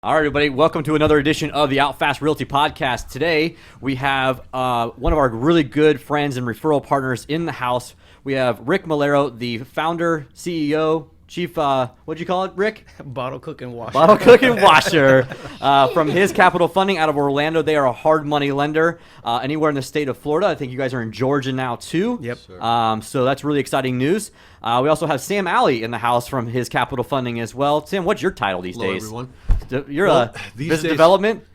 All right, everybody, welcome to another edition of the Outfast Realty Podcast. Today, we have one of our really good friends and referral partners in the house. We have Rick Malero, the founder, CEO, chief, what'd you call it, Rick? Bottle cook and washer. Bottle cook and washer from his capital funding out of Orlando. They are a hard money lender anywhere in the state of Florida. I think you guys are in Georgia now, too. Yep. So that's really exciting news. We also have Sam Alley in the house from his capital funding as well. Sam, what's your title these days? Hello, everyone. You're business development?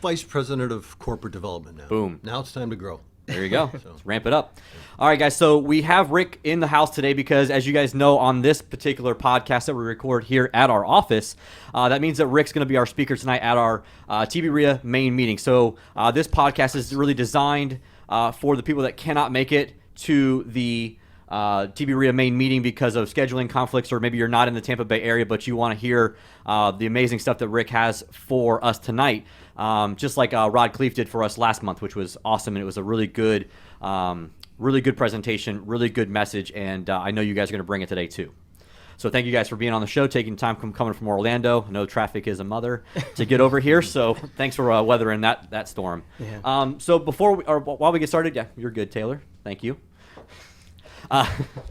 Vice President of Corporate Development now. Boom. Now it's time to grow. There you go. Let's ramp it up. All right, guys. So we have Rick in the house today because, as you guys know, on this particular podcast that we record here at our office, that means that Rick's going to be our speaker tonight at our TBRIA main meeting. So this podcast is really designed for the people that cannot make it to the TBRIA main meeting because of scheduling conflicts, or maybe you're not in the Tampa Bay area, but you want to hear the amazing stuff that Rick has for us tonight. Just like Rod Khleif did for us last month, which was awesome, and it was a really good presentation, really good message, and I know you guys are going to bring it today too. So thank you guys for being on the show, taking time coming from Orlando. I know traffic is a mother to get over here, so thanks for weathering that storm. Yeah. So while we get started, yeah, you're good, Taylor. Thank you.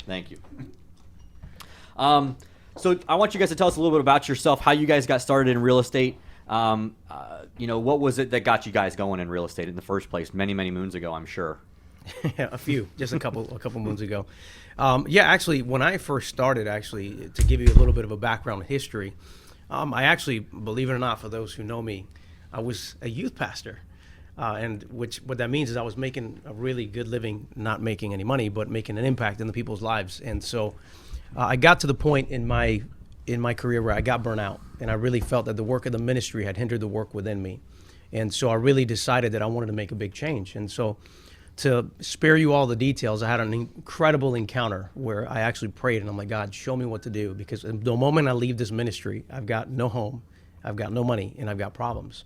Thank you. So I want you guys to tell us a little bit about yourself, how you guys got started in real estate. What was it that got you guys going in real estate in the first place? Many moons ago, I'm sure. Yeah, a couple moons ago. Actually, when I first started, to give you a little bit of a background history, I actually, believe it or not, for those who know me, I was a youth pastor. What that means is I was making a really good living, not making any money, but making an impact in the people's lives. And so I got to the point in my career where I got burnt out, and I really felt that the work of the ministry had hindered the work within me. And so I really decided that I wanted to make a big change. And so, to spare you all the details, I had an incredible encounter where I actually prayed, and I'm like, God, show me what to do, because the moment I leave this ministry, I've got no home, I've got no money, and I've got problems.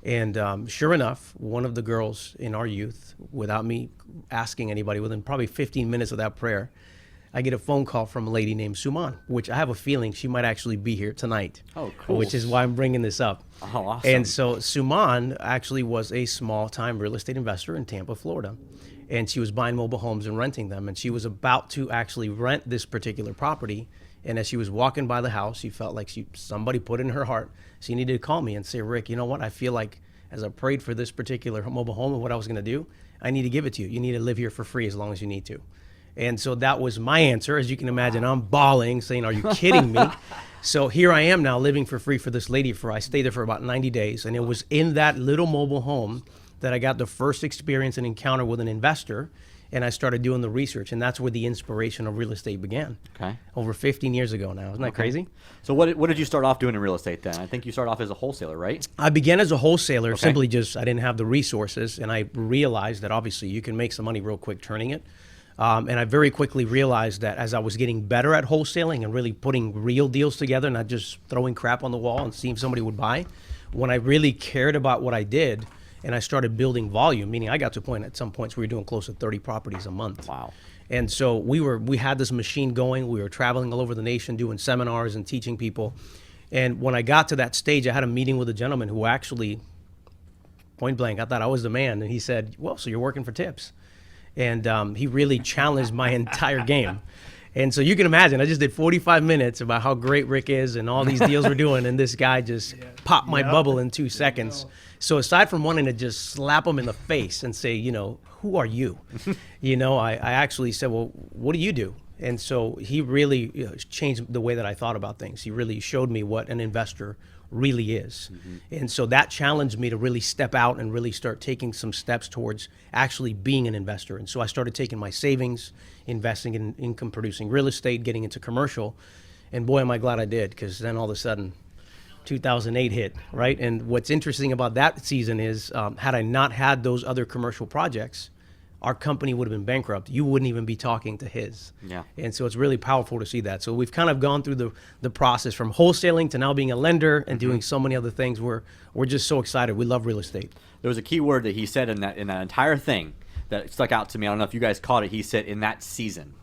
And sure enough, one of the girls in our youth, without me asking anybody, within probably 15 minutes of that prayer, I get a phone call from a lady named Suman, which I have a feeling she might actually be here tonight. Oh, cool. Which is why I'm bringing this up. Oh, awesome. And so Suman actually was a small-time real estate investor in Tampa, Florida. And she was buying mobile homes and renting them. And she was about to actually rent this particular property. And as she was walking by the house, she felt like somebody put in her heart, she needed to call me and say, Rick, you know what? I feel like as I prayed for this particular mobile home and what I was going to do, I need to give it to you. You need to live here for free as long as you need to. And so that was my answer. As you can imagine, I'm bawling, saying, are you kidding me? So here I am now living for free for this lady. I stayed there for about 90 days. And it was in that little mobile home that I got the first experience and encounter with an investor. And I started doing the research, and that's where the inspiration of real estate began. Okay. Over 15 years ago now. Isn't that crazy? So what did you start off doing in real estate then? I think you started off as a wholesaler, right? I began as a wholesaler, simply just I didn't have the resources, and I realized that obviously you can make some money real quick turning it. And I very quickly realized that as I was getting better at wholesaling and really putting real deals together, not just throwing crap on the wall and seeing if somebody would buy, when I really cared about what I did, and I started building volume, meaning I got to a point at some points we were doing close to 30 properties a month. Wow. And so we had this machine going. We were traveling all over the nation doing seminars and teaching people. And when I got to that stage, I had a meeting with a gentleman who actually, point blank, I thought I was the man. And he said, well, so you're working for tips. And he really challenged my entire game. And so you can imagine, I just did 45 minutes about how great Rick is and all these deals we're doing, and this guy just popped my bubble in 2 seconds. So aside from wanting to just slap him in the face and say, who are you? I actually said, well, what do you do? And so he really changed the way that I thought about things. He really showed me what an investor really is. And so that challenged me to really step out and really start taking some steps towards actually being an investor. And so I started taking my savings, investing in income producing real estate, getting into commercial. And boy, am I glad I did, because then all of a sudden 2008 hit, right? And what's interesting about that season is had I not had those other commercial projects, our company would have been bankrupt. You wouldn't even be talking to his. Yeah. And so it's really powerful to see that. So we've kind of gone through the process from wholesaling to now being a lender and doing so many other things. We're just so excited. We love real estate. There was a key word that he said in that entire thing that stuck out to me. I don't know if you guys caught it. He said, in that season.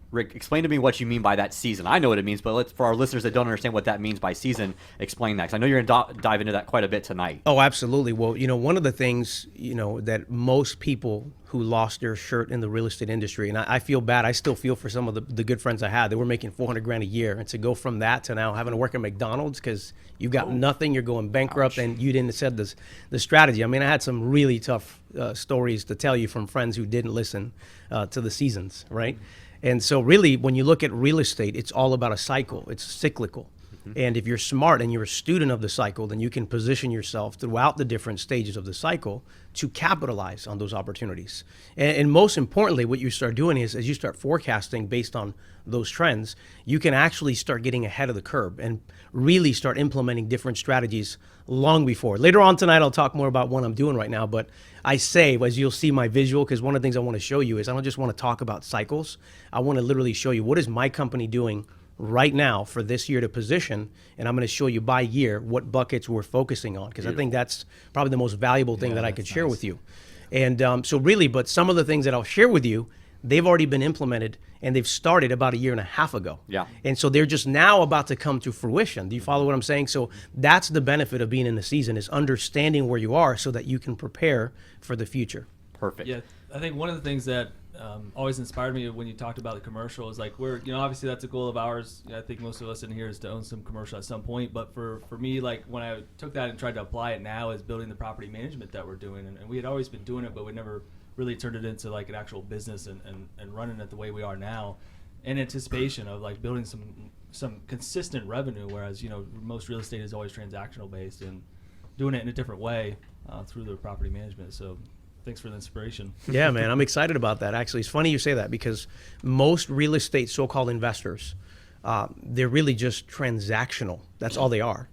Rick, explain to me what you mean by that season. I know what it means, but for our listeners that don't understand what that means by season, explain that. 'Cause I know you're going to dive into that quite a bit tonight. Oh, absolutely. Well, one of the things, that most people who lost their shirt in the real estate industry, and I feel bad. I still feel for some of the good friends I had. They were making $400,000 a year. And to go from that to now having to work at McDonald's because you got nothing, you're going bankrupt, and you didn't set the strategy. I mean, I had some really tough stories to tell you from friends who didn't listen to the seasons, right? And so really, when you look at real estate, it's all about a cycle. It's cyclical. And if you're smart and you're a student of the cycle, then you can position yourself throughout the different stages of the cycle to capitalize on those opportunities. And most importantly, what you start doing is as you start forecasting based on those trends, you can actually start getting ahead of the curve and really start implementing different strategies long before. Later on tonight, I'll talk more about what I'm doing right now, but I say, as you'll see my visual, because one of the things I want to show you is I don't just want to talk about cycles. I want to literally show you what is my company doing right now for this year to position, and I'm going to show you by year what buckets we're focusing on, because I think that's probably the most valuable thing that I could share with you. And so really, but some of the things that I'll share with you, they've already been implemented, and they've started about a year and a half ago. Yeah. And so they're just now about to come to fruition. Do you follow what I'm saying? So that's the benefit of being in the season, is understanding where you are so that you can prepare for the future. Perfect. Yeah, I think one of the things that always inspired me when you talked about the commercial is like obviously that's a goal of ours. I think most of us in here is to own some commercial at some point. But for me, like when I took that and tried to apply it now is building the property management that we're doing. And we had always been doing it, but we never really turned it into like an actual business and running it the way we are now in anticipation of like building some consistent revenue. Whereas, most real estate is always transactional based, and doing it in a different way through the property management. So thanks for the inspiration. Yeah, man, I'm excited about that. Actually, it's funny you say that because most real estate so-called investors, they're really just transactional. That's all they are.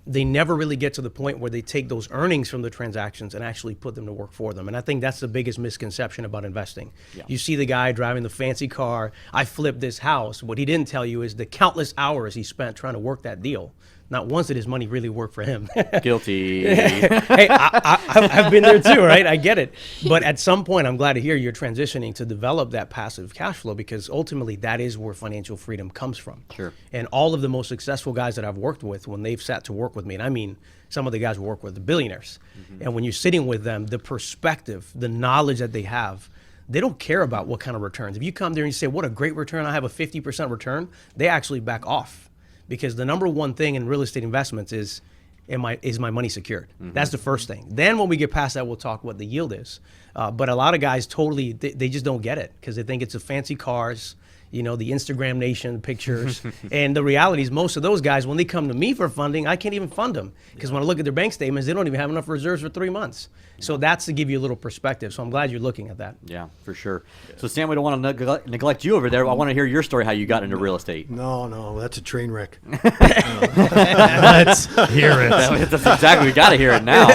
They never really get to the point where they take those earnings from the transactions and actually put them to work for them. And I think that's the biggest misconception about investing. Yeah. You see the guy driving the fancy car, I flipped this house. What he didn't tell you is the countless hours he spent trying to work that deal. Not once did his money really work for him. Guilty. Hey, I've been there too, right? I get it. But at some point, I'm glad to hear you're transitioning to develop that passive cash flow, because ultimately that is where financial freedom comes from. Sure. And all of the most successful guys that I've worked with, when they've sat to work with me, and I mean some of the guys we work with, the billionaires, and when you're sitting with them, the perspective, the knowledge that they have, they don't care about what kind of returns. If you come there and you say, what a great return, I have a 50% return, they actually back off. Because the number one thing in real estate investments is my money secured? That's the first thing. Then when we get past that, we'll talk what the yield is. But a lot of guys totally, they just don't get it because they think it's the fancy cars, the Instagram nation pictures. And the reality is most of those guys, when they come to me for funding, I can't even fund them. Because when I look at their bank statements, they don't even have enough reserves for 3 months. So that's to give you a little perspective. So I'm glad you're looking at that. Yeah, for sure. So Sam, we don't want to neglect you over there. I want to hear your story, how you got into real estate. No, that's a train wreck. Let's hear it. That's exactly, we got to hear it now.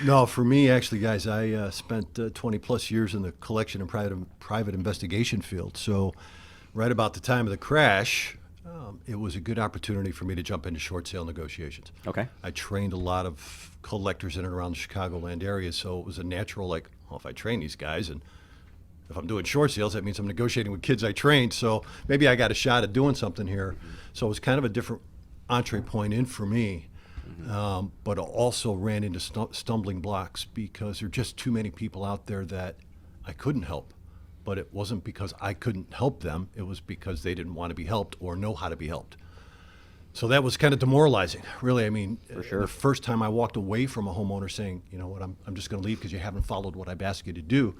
No, for me, actually, guys, I spent 20 plus years in the collection and private investigation field. So right about the time of the crash, it was a good opportunity for me to jump into short sale negotiations. Okay. I trained a lot of collectors in and around the Chicagoland area, so it was a natural, if I train these guys, and if I'm doing short sales, that means I'm negotiating with kids I trained, so maybe I got a shot at doing something here. So it was kind of a different entree point in for me, but I also ran into stumbling blocks because there are just too many people out there that I couldn't help. But it wasn't because I couldn't help them. It was because they didn't want to be helped or know how to be helped. So that was kind of demoralizing, really. I mean, for sure. The first time I walked away from a homeowner saying, you know what, I'm just going to leave because you haven't followed what I've asked you to do,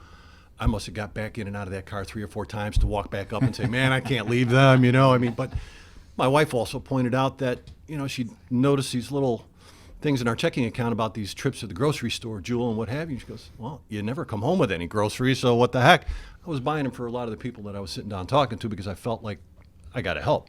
I must have got back in and out of that car 3 or 4 times to walk back up and say, man, I can't leave them, But my wife also pointed out that, she noticed these little things in our checking account about these trips to the grocery store, Jewel, and what have you. She goes, well, you never come home with any groceries, so what the heck? I was buying them for a lot of the people that I was sitting down talking to because I felt like I got to help.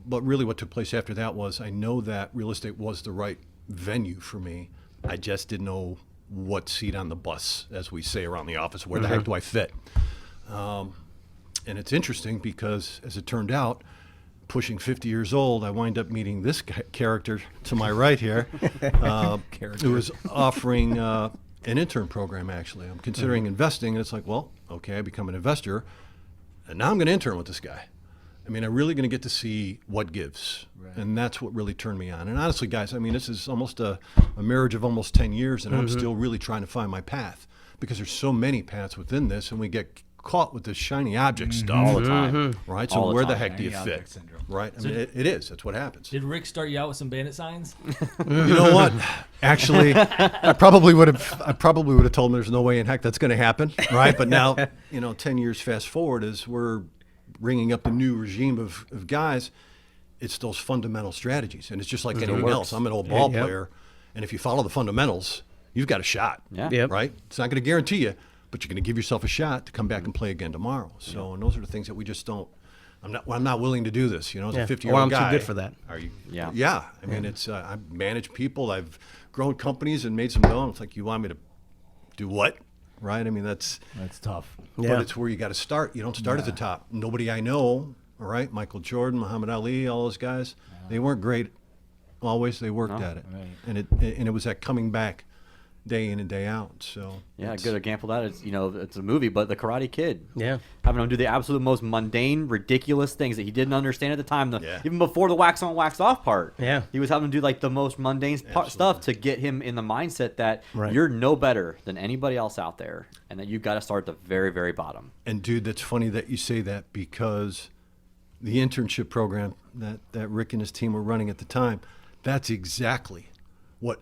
But really what took place after that was I know that real estate was the right venue for me. I just didn't know what seat on the bus, as we say around the office, where the heck do I fit? And it's interesting because, as it turned out, pushing 50 years old, I wind up meeting this character to my right here, who was offering an intern program, actually. I'm considering investing, and it's like, well, Okay, I become an investor, and now I'm going to intern with this guy. I mean, I'm really going to get to see what gives. Right. And that's what really turned me on. And honestly, guys, I mean, this is almost a marriage of almost 10 years, and I'm still really trying to find my path because there's so many paths within this, and we get caught with this shiny object stuff all the time. Right? So All where the time. heck do you fit? Syndrome. Right? I mean, it is. That's what happens. Did Rick start you out with some bandit signs? You know what? Actually, I probably would have told him there's no way in heck that's going to happen, right? But now, 10 years fast forward, as we're bringing up a new regime of guys, it's those fundamental strategies, and it's just like anything else. I'm an old ball player, and if you follow the fundamentals, you've got a shot. Yeah. Yep. Right? It's not going to guarantee you, but you're going to give yourself a shot to come back and play again tomorrow. So, and those are the things that we just don't. I'm not willing to do this. As a 50-year-old Or I'm guy. too good for that. Are you? Yeah. Yeah. I mean, it's I've managed people. I've grown companies and made some dough. It's like, you want me to do what? Right? I mean, that's tough. but Yeah. it's where you got to start. You don't start at the top. Nobody I know, all right, Michael Jordan, Muhammad Ali, all those guys, they weren't great always. They worked at it. Right. And it was that coming back day in and day out. So Yeah, a it's- good example of that is, it's a movie, but The Karate Kid. Yeah. Having him do the absolute most mundane, ridiculous things that he didn't understand at the time. Yeah. Even before the wax on, wax off part. Yeah. He was having him do like the most mundane stuff to get him in the mindset that Right. you're no better than anybody else out there and that you've got to start at the very, very bottom. And dude, that's funny that you say that, because the internship program that Rick and his team were running at the time, that's exactly what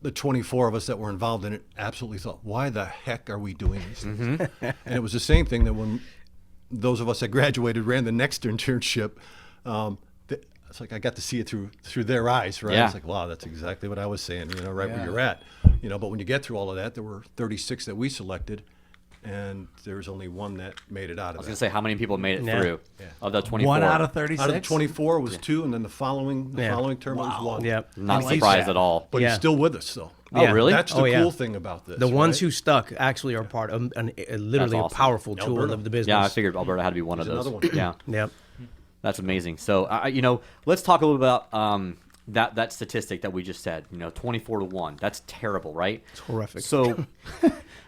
the 24 of us that were involved in it absolutely thought. Why the heck are we doing these things? And it was the same thing that when those of us that graduated ran the next internship, it's like I got to see it through their eyes, right? Yeah. It's like, wow, that's exactly what I was saying, right where you're at. But when you get through all of that, there were 36 that we selected, and there's only one that made it out I of was that. going to say, how many people made it Yeah. through of the 24? 1 out of 36. Out of the 24 was 2, and then the following Yeah. term was 1. Yep. Not I like surprised that. at all. But Yeah. he's still with us, though. Oh, Yeah. really? That's the cool thing about this. The ones right? who stuck actually are part of literally awesome. a powerful tool Alberta. of the business. Yeah, I figured Alberta had to be one He's of those. another one. Yeah. Yep. That's amazing. So, let's talk a little about that statistic that we just said. 24-1. That's terrible, right? It's horrific. So,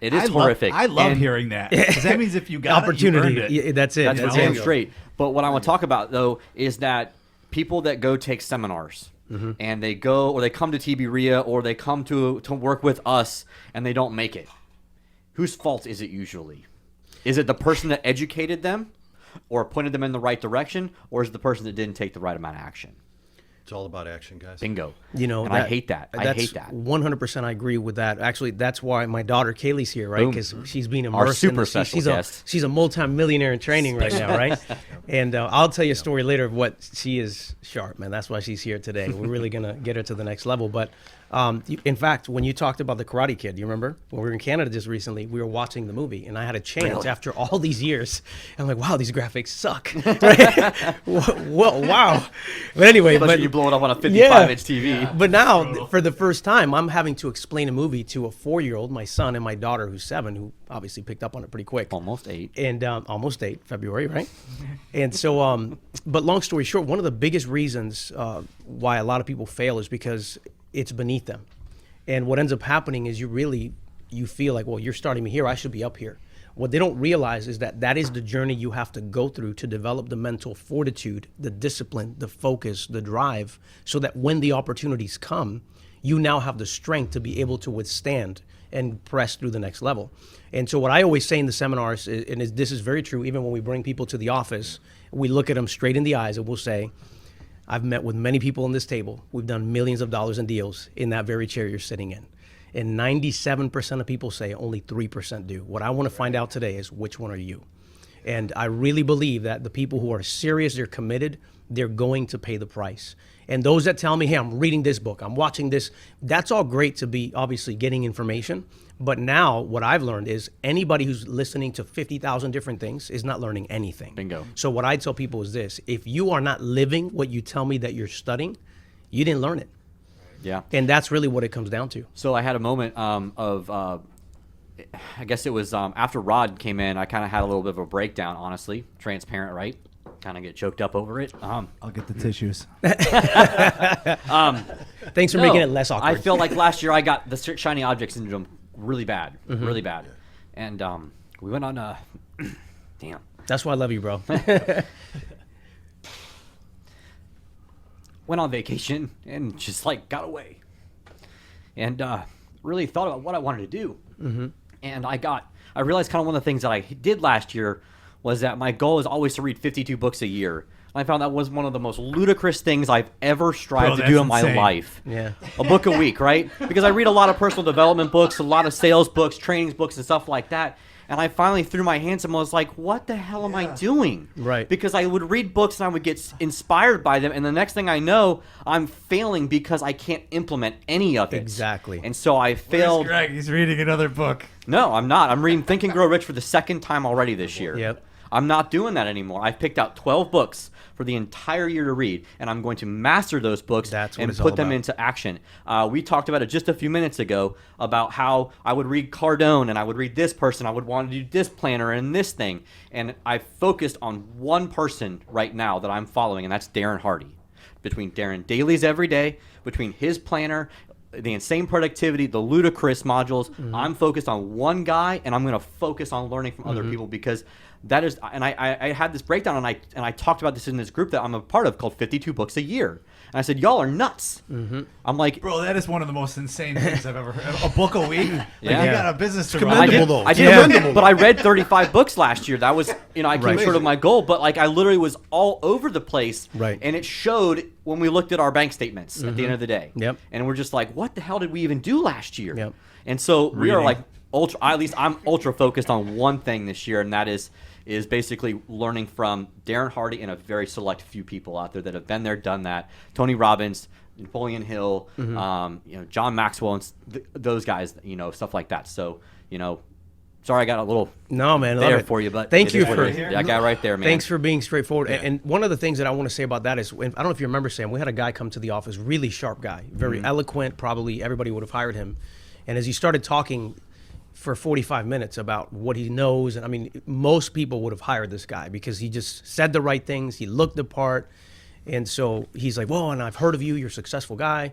it is horrific. I love And hearing that, because that means if you got Opportunity. it, you earned it. Yeah, that's it. That's That's damn it. straight. But what I want to talk about, though, is that people that go take seminars and they go or they come to TB-RIA or they come to work with us and they don't make it, whose fault is it usually? Is it the person that educated them or pointed them in the right direction, or is it the person that didn't take the right amount of action? It's all about action, guys. Bingo. And I hate that. I hate that. 100% I agree with that. Actually, that's why my daughter Kaylee's here, right? Boom. Because she's being Our immersed in super this. special She's guest. she's a multi-millionaire in training right now, right? And I'll tell you a story later of what she is sharp, man. That's why she's here today. We're really gonna get her to the next level. But in fact, when you talked about the Karate Kid, you remember when we were in Canada just recently, we were watching the movie, and I had a chance after all these years. I'm like, wow, these graphics suck. Right? Well, wow. But anyway, Especially you blow it up on a 55-inch TV. But now, for the first time, I'm having to explain a movie to a 4-year-old, my son, and my daughter, who's 7, who obviously picked up on it pretty quick. Almost 8. And almost 8, February, right? And so, but long story short, one of the biggest reasons why a lot of people fail is because it's beneath them. And what ends up happening is you feel like, well, you're starting me here, I should be up here. What they don't realize is that is the journey you have to go through to develop the mental fortitude, the discipline, the focus, the drive, so that when the opportunities come, you now have the strength to be able to withstand and press through the next level. And so what I always say in the seminars, this is very true, even when we bring people to the office, we look at them straight in the eyes and we'll say, I've met with many people on this table. We've done millions of dollars in deals in that very chair you're sitting in. And 97% of people say only 3% do. What I want to find out today is, which one are you? And I really believe that the people who are serious, they're committed, they're going to pay the price. And those that tell me, hey, I'm reading this book, I'm watching this, that's all great to be obviously getting information. But now what I've learned is anybody who's listening to 50,000 different things is not learning anything. Bingo. So what I tell people is this: if you are not living what you tell me that you're studying, you didn't learn it. Yeah. And that's really what it comes down to. So I had a moment of, I guess it was after Rod came in, I kind of had a little bit of a breakdown, honestly. Transparent, right? Kind of get choked up over it. I'll get the tissues. Thanks for making it less awkward. I feel like last year I got the shiny object syndrome really bad, really bad. And We went on damn. That's why I love you, bro. Went on vacation and just like got away. And really thought about what I wanted to do. Mm-hmm. And I realized kind of one of the things that I did last year was that my goal is always to read 52 books a year. I found that was one of the most ludicrous things I've ever strived to do in my life. Yeah. A book a week, right? Because I read a lot of personal development books, a lot of sales books, trainings books, and stuff like that. And I finally threw my hands and was like, what the hell am I doing? Right. Because I would read books and I would get inspired by them. And the next thing I know, I'm failing because I can't implement any of it. Exactly. And so I failed. Where's Greg? He's reading another book. No, I'm not. I'm reading Think and Grow Rich for the second time already this year. Yep. I'm not doing that anymore. I've picked out 12 books for the entire year to read, and I'm going to master those books and put them into action. We talked about it just a few minutes ago about how I would read Cardone, and I would read this person. I would want to do this planner and this thing. And I've focused on one person right now that I'm following, and that's Darren Hardy. Between Darren Daly's Every Day, between his planner, the Insane Productivity, the Ludicrous modules, I'm focused on one guy, and I'm going to focus on learning from other people because that is, and I had this breakdown, and I talked about this in this group that I'm a part of called 52 Books a Year. And I said, y'all are nuts. I'm like, Bro, that is one of the most insane things I've ever heard. A book a week? Like, Yeah. you got a business to run. commendable, though. I did, but I read 35 books last year. That was, I came short of my goal, but like I literally was all over the place. Right. And it showed when we looked at our bank statements at the end of the day. Yep. And we're just like, what the hell did we even do last year? Yep. And so we are Reading. like at least I'm ultra focused on one thing this year, and that is basically learning from Darren Hardy and a very select few people out there that have been there, done that. Tony Robbins, Napoleon Hill, John Maxwell, and those guys, stuff like that. So, sorry I got a little No, man. I love there it. for you, but thank it you is what for it is. That guy right there, man. Thanks for being straightforward. And one of the things that I want to say about that is, I don't know if you remember, Sam, we had a guy come to the office, really sharp guy, very eloquent. Probably everybody would have hired him. And as he started talking for 45 minutes about what he knows, and I mean, most people would have hired this guy because he just said the right things. He looked the part. And so he's like, whoa, and I've heard of you. You're a successful guy.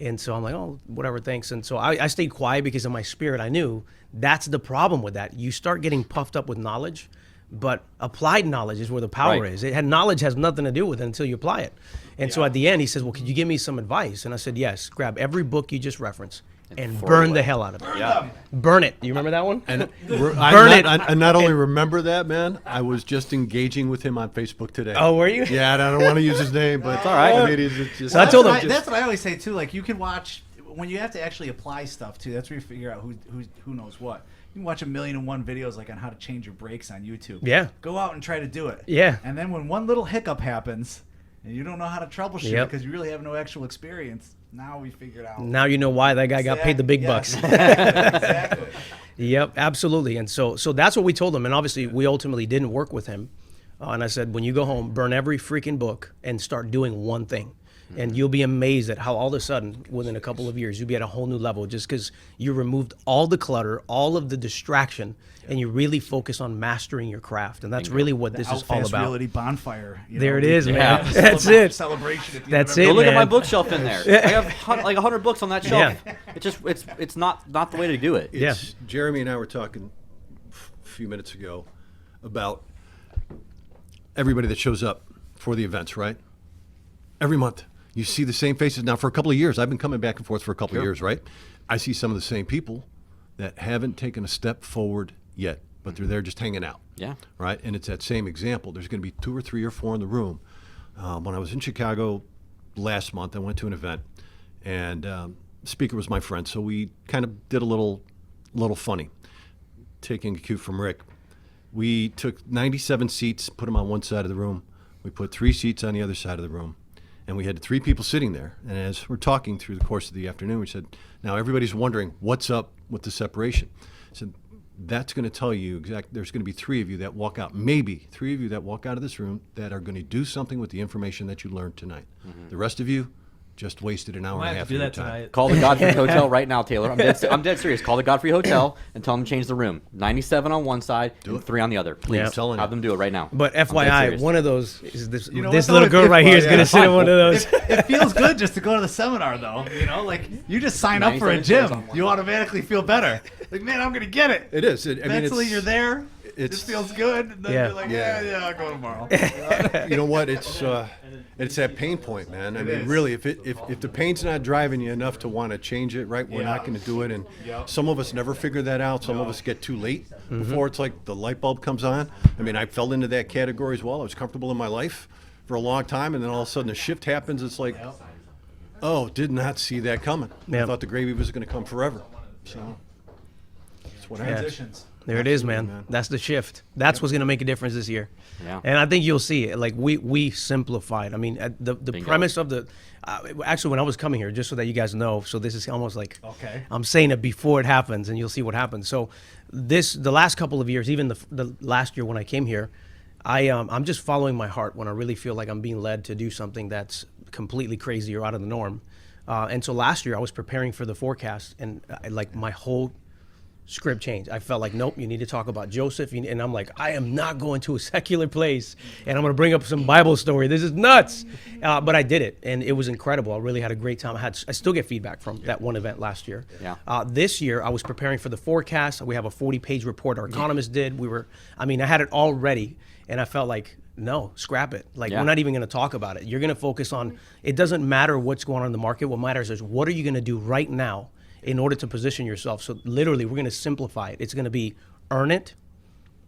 And so I'm like, oh, whatever, thanks. And so I stayed quiet because in my spirit, I knew that's the problem with that. You start getting puffed up with knowledge, but applied knowledge is where the power Right. is. Knowledge has nothing to do with it until you apply it. And so at the end, he says, well, could you give me some advice? And I said, yes, grab every book you just referenced and throw it burn away. the hell out of it. Yeah. Burn it. You remember that one? And Burn it. I not only remember that, man, I was just engaging with him on Facebook today. Oh, were you? Yeah, and I don't want to use his name, but it's all right. I mean, it's just, So I told him, That's what I always say, too. Like, you can watch, when you have to actually apply stuff, too, that's where you figure out who knows what. You can watch 1,000,001 videos, like, on how to change your brakes on YouTube. Yeah. Go out and try to do it. Yeah. And then when one little hiccup happens, and you don't know how to troubleshoot Yep. because you really have no actual experience, now we figured out. now you know why that guy got paid the big Yes. bucks. Exactly. Yep, absolutely. And so that's what we told him. And obviously, we ultimately didn't work with him. And I said, when you go home, burn every freaking book and start doing one thing. And you'll be amazed at how all of a sudden, within a couple of years, you'll be at a whole new level just because you removed all the clutter, all of the distraction, and you really focus on mastering your craft. And that's really what this is all Outfast about. Realty bonfire. There it is, Yeah. man. That's it. Celebration at the That's end it, Go look at my man. bookshelf in there. I have like 100 books on that shelf. It's not the way to do it. Yeah. Jeremy and I were talking a few minutes ago about everybody that shows up for the events, right? Every month. You see the same faces. Now, for a couple of years, I've been coming back and forth for a couple of years, right? I see some of the same people that haven't taken a step forward yet, but they're there just hanging out. Yeah. Right? And it's that same example. There's going to be 2 or 3 or 4 in the room. When I was in Chicago last month, I went to an event, and the speaker was my friend, so we kind of did a little funny, taking a cue from Rick. We took 97 seats, put them on one side of the room. We put 3 seats on the other side of the room. And we had 3 people sitting there. And as we're talking through the course of the afternoon, we said, now everybody's wondering what's up with the separation. I said, that's going to tell you there's going to be 3 of you that walk out, maybe 3 of you that walk out of this room that are going to do something with the information that you learned tonight. The rest of you, just wasted an hour I and a might half have to of do your that time. tonight. Call the Godfrey Hotel right now, Taylor. I'm dead serious. Call the Godfrey Hotel and tell them to change the room. 97 on one side and 3 on the other. Please, Yeah. I'm telling have you. them do it right now. But I'm dead FYI, serious. one of those is this You know this what, little though? girl right here is going to sit in one of those. It feels good just to go to the seminar, though. You know, like you just sign up for a 97 gym, chairs on one you automatically feel better. Like, man, I'm gonna get it. It is. I mean, Mentally, it's, you're there. It it's- feels good. And then Yeah. you're like, Yeah. yeah, I'll go tomorrow. you know what? It's that pain point, man. I mean, is. really, if the pain's not driving you enough to want to change it, right? We're Yeah. not going to do it. And Yep. some of us never figure that out. Some of us get too late before it's like the light bulb comes on. I mean, I fell into that category as well. I was comfortable in my life for a long time, and then all of a sudden a shift happens. It's like, oh, did not see that coming. I Yep. thought the gravy was going to come forever. So that's what happens. Transitions. There it is, Absolutely, man. man. That's the shift. That's what's going to make a difference this year. Yeah. And I think you'll see it. Like we simplified. I mean, the Bingo. premise of the actually when I was coming here, just so that you guys know. So this is almost like Okay. I'm saying it before it happens, and you'll see what happens. So the last couple of years, even the last year when I came here, I'm just following my heart when I really feel like I'm being led to do something that's completely crazy or out of the norm. And so last year I was preparing for the forecast, and like my whole script changed. I felt like, nope, you need to talk about Joseph. And I'm like, I am not going to a secular place and I'm going to bring up some Bible story. This is nuts. But I did it, and it was incredible. I really had a great time. I still get feedback from that one event last year. Yeah. This year, I was preparing for the forecast. We have a 40-page report our economist did. I had it all ready, and I felt like, no, scrap it. Like, Yeah. we're not even going to talk about it. You're going to focus on, it doesn't matter what's going on in the market. What matters is, what are you going to do right now in order to position yourself? So literally, we're going to simplify it. It's going to be earn it,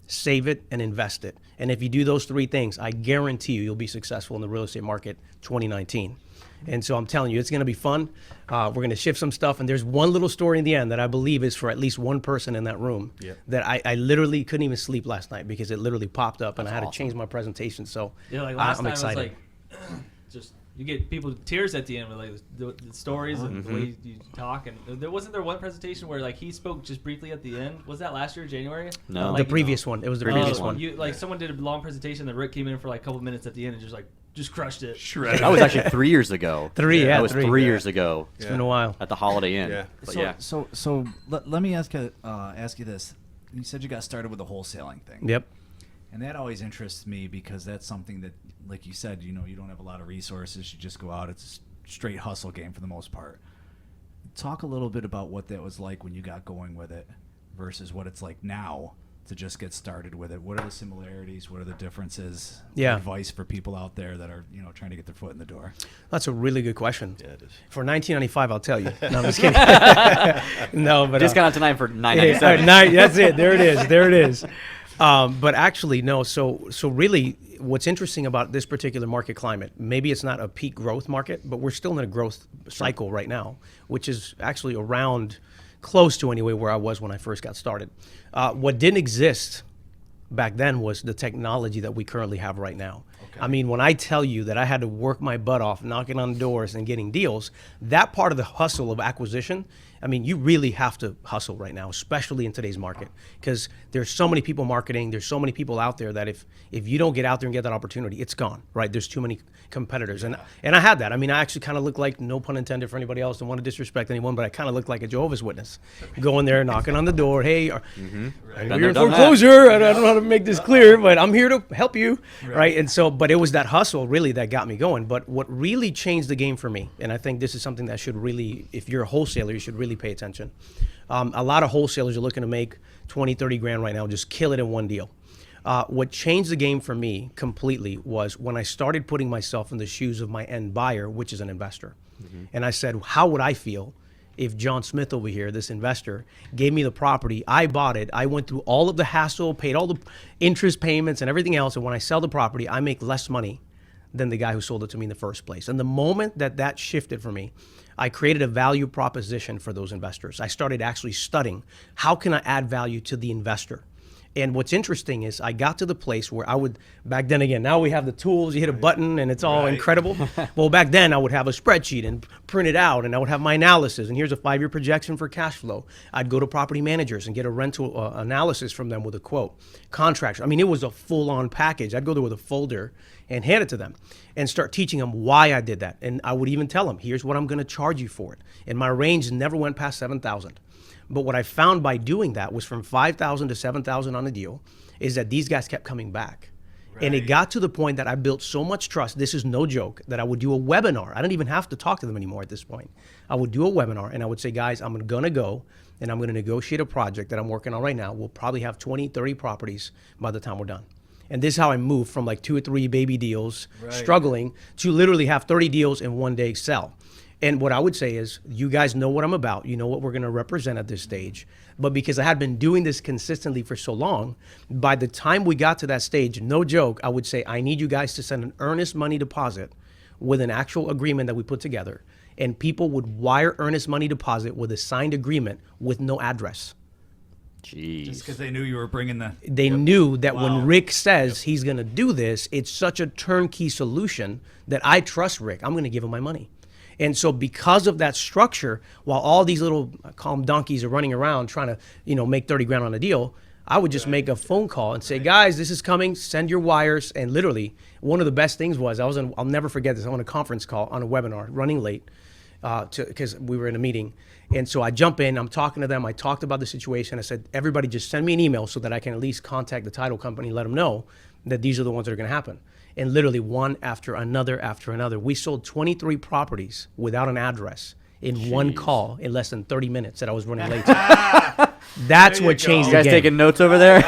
save it, and invest it. And if you do those 3 things, I guarantee you'll be successful in the real estate market 2019. And so I'm telling you, it's going to be fun. We're going to shift some stuff. And there's one little story in the end that I believe is for at least one person in that room that I literally couldn't even sleep last night because it literally popped up and I had to change my presentation. So Yeah, like last I'm time excited. it was like, just you get people tears at the end with like the stories and the way you talk. And there wasn't there one presentation where like he spoke just briefly at the end. Was that last year, January? No. The previous one. It was the previous one. You, like someone did a long presentation, then Rick came in for like a couple minutes at the end and just crushed it. That was actually 3 years ago. That was 3 3. years ago It's been a while. at the Holiday Inn. Yeah. But So, yeah. so let me ask you this. You said you got started with the wholesaling thing. Yep. And that always interests me because that's something that, like you said, you don't have a lot of resources. You just go out. It's a straight hustle game for the most part. Talk a little bit about what that was like when you got going with it versus what it's like now to just get started with it. What are the similarities? What are the differences? Yeah. Advice for people out there that are, trying to get their foot in the door. That's a really good question. Yeah, it is. For 1995, I'll tell you. No, I'm just kidding. No, but Discount tonight for yeah, $9.97. that's it. There it is. There it is. But actually, no. So really, what's interesting about this particular market climate, maybe it's not a peak growth market, but we're still in a growth cycle right now, which is actually around close to anyway where I was when I first got started. What didn't exist back then was the technology that we currently have right now. I mean, when I tell you that I had to work my butt off knocking on doors and getting deals, that part of the hustle of acquisition, I mean, you really have to hustle right now, especially in today's market, because there's so many people marketing. There's so many people out there that if you don't get out there and get that opportunity, it's gone, right? There's too many competitors. And I had that. I mean, I actually kind of look like, no pun intended for anybody else, don't want to disrespect anyone, but I kind of look like a Jehovah's Witness. Going there, knocking on the door, hey, I know you're in done that. foreclosure. I don't know how to make this clear, but I'm here to help you, right? And so, but it was that hustle really that got me going. But what really changed the game for me, and I think this is something that should really, if you're a wholesaler, you should really pay attention. A lot of wholesalers are looking to make 20, 30 grand right now, just kill it in one deal. What changed the game for me completely was when I started putting myself in the shoes of my end buyer, which is an investor. And I said, how would I feel if John Smith over here, this investor, gave me the property, I bought it, I went through all of the hassle, paid all the interest payments and everything else, and when I sell the property, I make less money than the guy who sold it to me in the first place. And the moment that shifted for me, I created a value proposition for those investors. I started actually studying, how can I add value to the investor? And what's interesting is I got to the place where I would, back then again, now we have the tools, you hit a button and it's all incredible. Well, back then I would have a spreadsheet and print it out, and I would have my analysis, and here's a 5-year projection for cash flow. I'd go to property managers and get a rental analysis from them with a quote. Contracts, I mean, it was a full-on package. I'd go there with a folder and hand it to them and start teaching them why I did that. And I would even tell them, here's what I'm going to charge you for it. And my range never went past $7,000. But what I found by doing that was from $5,000 to $7,000 on a deal is that these guys kept coming back. Right. And it got to the point that I built so much trust, this is no joke, that I would do a webinar. I didn't even have to talk to them anymore at this point. I would do a webinar and I would say, guys, I'm going to go and I'm going to negotiate a project that I'm working on right now. We'll probably have 20, 30 properties by the time we're done. And this is how I moved from like 2 or 3 baby deals, struggling, to literally have 30 deals in one day sell. And what I would say is, you guys know what I'm about. You know what we're going to represent at this stage. But because I had been doing this consistently for so long, by the time we got to that stage, no joke, I would say, I need you guys to send an earnest money deposit with an actual agreement that we put together. And people would wire earnest money deposit with a signed agreement with no address. Jeez. Just because they knew you were bringing the... They knew that when Rick says he's going to do this, it's such a turnkey solution that I trust Rick. I'm going to give him my money. And so because of that structure, while all these little, I call them donkeys, are running around trying to, make 30 grand on a deal, I would just make a phone call and say, guys, this is coming, send your wires. And literally, one of the best things was, I'll never forget this, I was on a conference call on a webinar, running late, because we were in a meeting. And so I jump in, I'm talking to them, I talked about the situation. I said, everybody just send me an email so that I can at least contact the title company and let them know that these are the ones that are going to happen. And literally one after another. We sold 23 properties without an address in one call in less than 30 minutes that I was running late. That's what changed You the guys game. taking notes over there?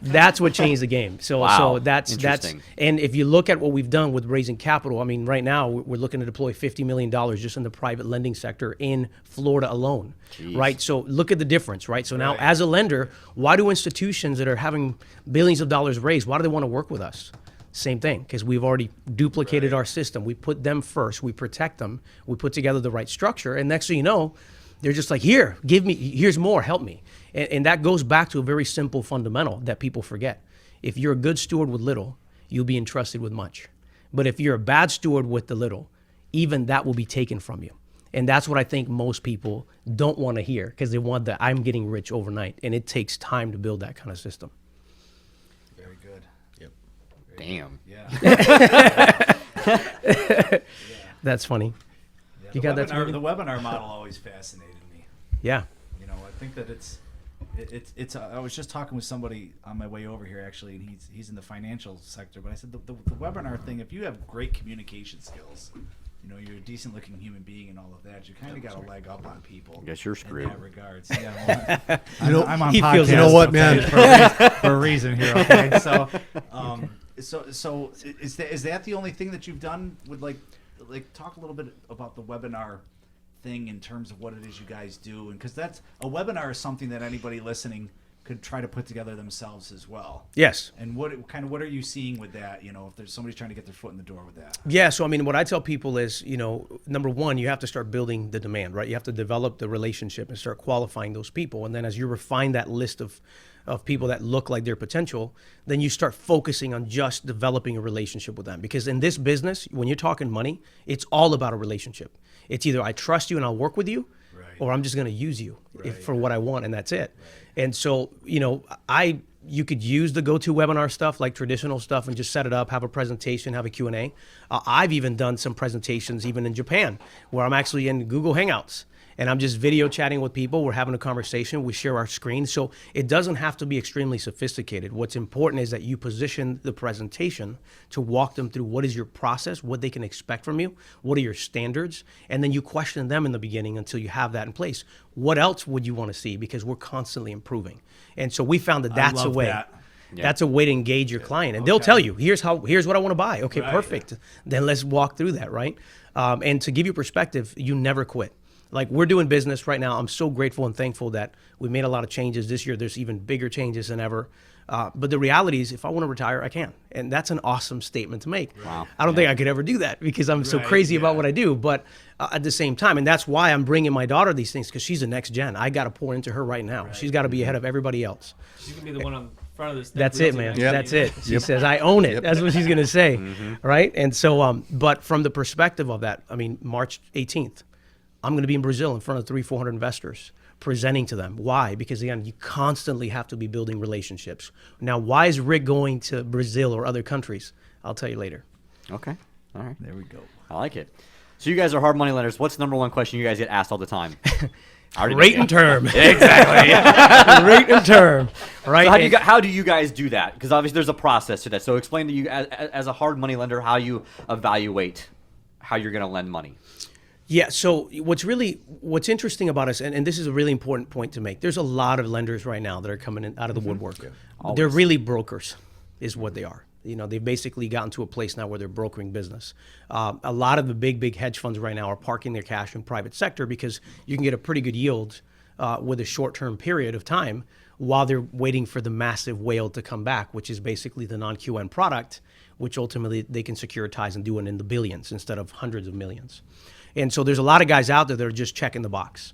That's what changed the game. So that's Interesting. and if you look at what we've done with raising capital, I mean, right now we're looking to deploy $50 million just in the private lending sector in Florida alone. Jeez. Right? So look at the difference, right? So now as a lender, why do institutions that are having billions of dollars raised, why do they want to work with us? Same thing, because we've already duplicated our system. We put them first, we protect them, we put together the right structure, and next thing you know, they're just like, here, give me, here's more, help me. And that goes back to a very simple fundamental that people forget. If you're a good steward with little, you'll be entrusted with much. But if you're a bad steward with the little, even that will be taken from you. And that's what I think most people don't want to hear, because they want the I'm getting rich overnight, and it takes time to build that kind of system. Very good. Yep. Damn. Yeah. That's funny. Yeah, You got that, Tony? the webinar model always fascinated me. Yeah. I think that it's. I was just talking with somebody on my way over here actually, and he's in the financial sector. But I said the webinar thing. If you have great communication skills, you're a decent looking human being and all of that, you kind of got a leg up on people. I guess you're screwed. In that regards. Yeah, well, I'm on he podcast. feels You know what, man? For a reason here. Okay, so is that the only thing that you've done with like talk a little bit about the webinar thing in terms of what it is you guys do, and because that's a webinar is something that anybody listening could try to put together themselves as well. Yes. And what are you seeing with that? If there's somebody trying to get their foot in the door with that. Yeah. So, I mean, what I tell people is, number one, you have to start building the demand, right? You have to develop the relationship and start qualifying those people. And then as you refine that list of people that look like their potential, then you start focusing on just developing a relationship with them. Because in this business, when you're talking money, it's all about a relationship. It's either I trust you and I'll work with you, or I'm just going to use you for what I want, and that's it. Right. And so, you could use the GoToWebinar stuff, like traditional stuff, and just set it up, have a presentation, have a Q&A. I've even done some presentations even in Japan, where I'm actually in Google Hangouts. And I'm just video chatting with people. We're having a conversation. We share our screen. So it doesn't have to be extremely sophisticated. What's important is that you position the presentation to walk them through what is your process, what they can expect from you, what are your standards, and then you question them in the beginning until you have that in place. What else would you want to see? Because we're constantly improving. And so we found that that's a way. Yeah. That's a way to engage your client. And they'll tell you, here's what I want to buy. Okay, perfect. Then let's walk through that, right? And to give you perspective, you never quit. Like, we're doing business right now. I'm so grateful and thankful that we made a lot of changes this year. There's even bigger changes than ever. But the reality is, if I want to retire, I can. And that's an awesome statement to make. Wow. I don't think I could ever do that because I'm so crazy about what I do. But at the same time. And that's why I'm bringing my daughter these things, because she's the next gen. I got to pour into her right now. She's got to be ahead of everybody else. She can be the one on front of this. That's it, man. Yep. That's it. She says, I own it. That's what she's going to say. Right? And so, but from the perspective of that, I mean, March 18th, I'm going to be in Brazil in front of 300-400 investors, presenting to them. Why? Because again, you constantly have to be building relationships. Now, why is Rick going to Brazil or other countries? I'll tell you later. Okay. All right. There we go. I like it. So you guys are hard money lenders. What's the number one question you guys get asked all the time? Rate and term. Exactly. Rate and term. Right. So how do you guys do that? Because obviously there's a process to that. So explain to you as a hard money lender how you evaluate how you're going to lend money. Yeah, so what's interesting about us, and this is a really important point to make, there's a lot of lenders right now that are coming in out of the woodwork. Yeah, they're really brokers, is what they are. You know, they've basically gotten to a place now where they're brokering business. A lot of the big hedge funds right now are parking their cash in private sector because you can get a pretty good yield with a short-term period of time while they're waiting for the massive whale to come back, which is basically the non-QM product, which ultimately they can securitize and do it in the billions instead of hundreds of millions. And so there's a lot of guys out there that are just checking the box.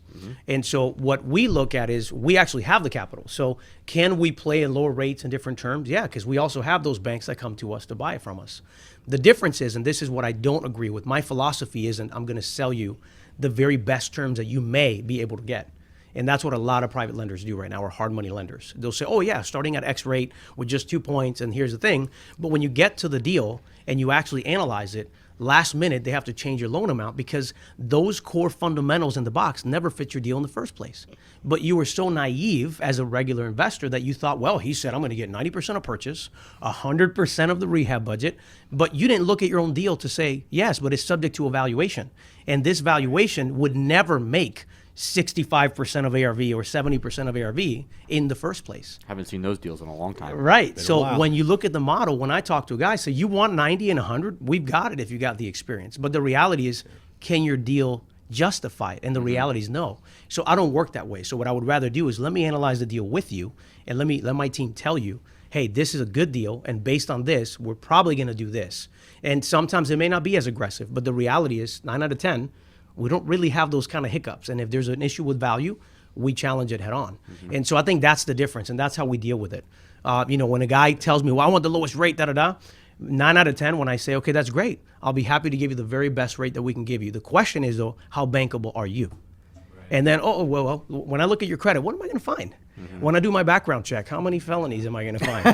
And so what we look at is we actually have the capital. So can we play at lower rates and different terms? Yeah, because we also have those banks that come to us to buy it from us. The difference is, and this is what I don't agree with, my philosophy isn't I'm going to sell you the very best terms that you may be able to get. And that's what a lot of private lenders do right now, or hard money lenders. They'll say, oh yeah, starting at X rate with just 2 points, and here's the thing. But when you get to the deal and you actually analyze it, last minute, they have to change your loan amount because those core fundamentals in the box never fit your deal in the first place. But you were so naive as a regular investor that you thought, well, he said, I'm going to get 90% of purchase, 100% of the rehab budget. But you didn't look at your own deal to say, yes, but it's subject to evaluation. And this valuation would never make 65% of ARV or 70% of ARV in the first place. Haven't seen those deals in a long time. Right. So when you look at the model, when I talk to a guy, say you want 90 and 100, we've got it if you got the experience. But the reality is, can your deal justify it? And the reality is no. So I don't work that way. So what I would rather do is let me analyze the deal with you and let my team tell you, hey, this is a good deal. And based on this, we're probably going to do this. And sometimes it may not be as aggressive, but the reality is 9 out of 10, we don't really have those kind of hiccups. And if there's an issue with value, we challenge it head on. And so I think that's the difference, and that's how we deal with it. When a guy tells me, well, I want the lowest rate, 9 out of 10, when I say, okay, that's great, I'll be happy to give you the very best rate that we can give you. The question is, though, how bankable are you? Right. And then, well, when I look at your credit, what am I going to find? When I do my background check, how many felonies am I going to find?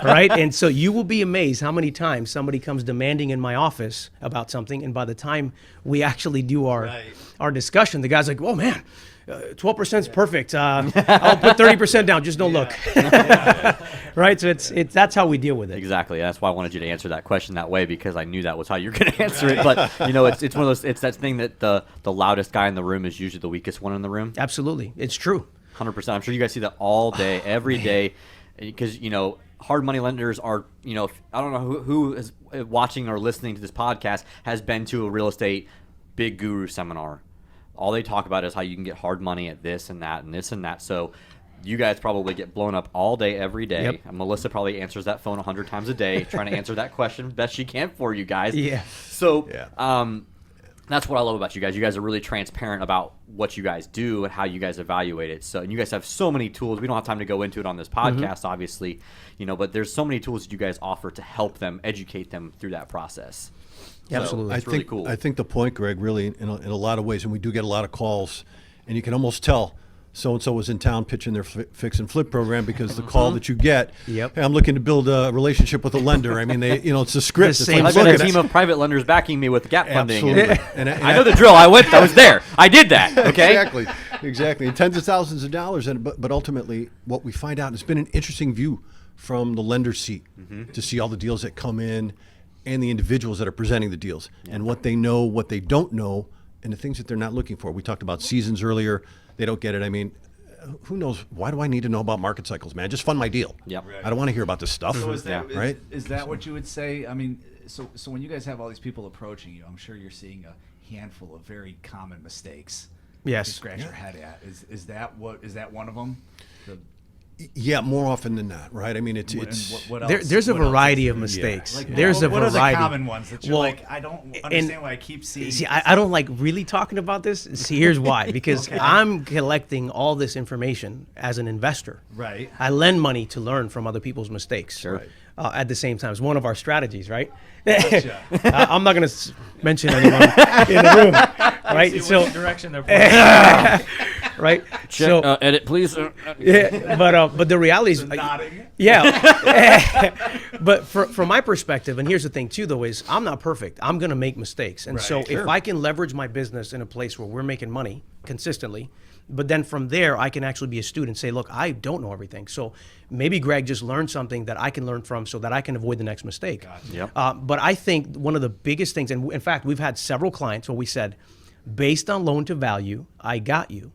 Right? And so you will be amazed how many times somebody comes demanding in my office about something, and by the time we actually do our discussion, the guy's like, oh, man, 12% is perfect. I'll put 30% down. Just don't look. Right? So that's how we deal with it. Exactly. That's why I wanted you to answer that question that way, because I knew that was how you're going to answer it. But it's one of those. It's that thing that the loudest guy in the room is usually the weakest one in the room. Absolutely, it's true. 100%. I'm sure you guys see that all day, every day, because hard money lenders are. I don't know who is watching or listening to this podcast has been to a real estate big guru seminar. All they talk about is how you can get hard money at this and that and this and that. So you guys probably get blown up all day, every day. Yep. And Melissa probably answers that phone 100 times a day, trying to answer that question best she can for you guys. Yeah. So that's what I love about you guys. You guys are really transparent about what you guys do and how you guys evaluate it. So, and you guys have so many tools. We don't have time to go into it on this podcast, obviously, but there's so many tools that you guys offer to help them, educate them through that process. Yeah, absolutely. It's really cool. I think the point, Greg, really in a lot of ways, and we do get a lot of calls, and you can almost tell so-and-so was in town pitching their fix and flip program because the call that you get, hey, I'm looking to build a relationship with a lender. I mean, it's a script. I've got a team of private lenders backing me with gap funding. Absolutely. And I know the drill. I was there. I did that. Okay. Exactly. And tens of thousands of dollars. But ultimately, what we find out, it's been an interesting view from the lender's seat to see all the deals that come in and the individuals that are presenting the deals and what they know, what they don't know, and the things that they're not looking for. We talked about seasons earlier. They don't get it. I mean, who knows? Why do I need to know about market cycles, man? Just fund my deal. Yep. I don't want to hear about this stuff. So is that, right? Is that what you would say? I mean, so when you guys have all these people approaching you, I'm sure you're seeing a handful of very common mistakes. Yes. To scratch your head at. Is that one of them? Yeah, more often than not, right? I mean, it's What else? There's a What else variety is of there? mistakes. Like, There's a what are variety. the common ones that you're Well, like, I don't understand why I keep seeing? See, I don't like really talking about this. See, here's why. Because I'm collecting all this information as an investor. Right. I lend money to learn from other people's mistakes. Sure. Right. At the same time, it's one of our strategies, right? Gotcha. I'm not going to mention anyone in the room, right? See So, which direction they're pointing. right? Check, So, edit, please. yeah, but the reality is, Nodding. yeah. But from my perspective, and here's the thing too, though, is I'm not perfect. I'm going to make mistakes, and so Right. if I can leverage my business in a place where we're making money consistently, but then from there I can actually be a student and say, look, I don't know everything, so maybe Greg just learned something that I can learn from, so that I can avoid the next mistake. Yep. But I think one of the biggest things, and in fact, we've had several clients where we said, based on loan to value, I got you.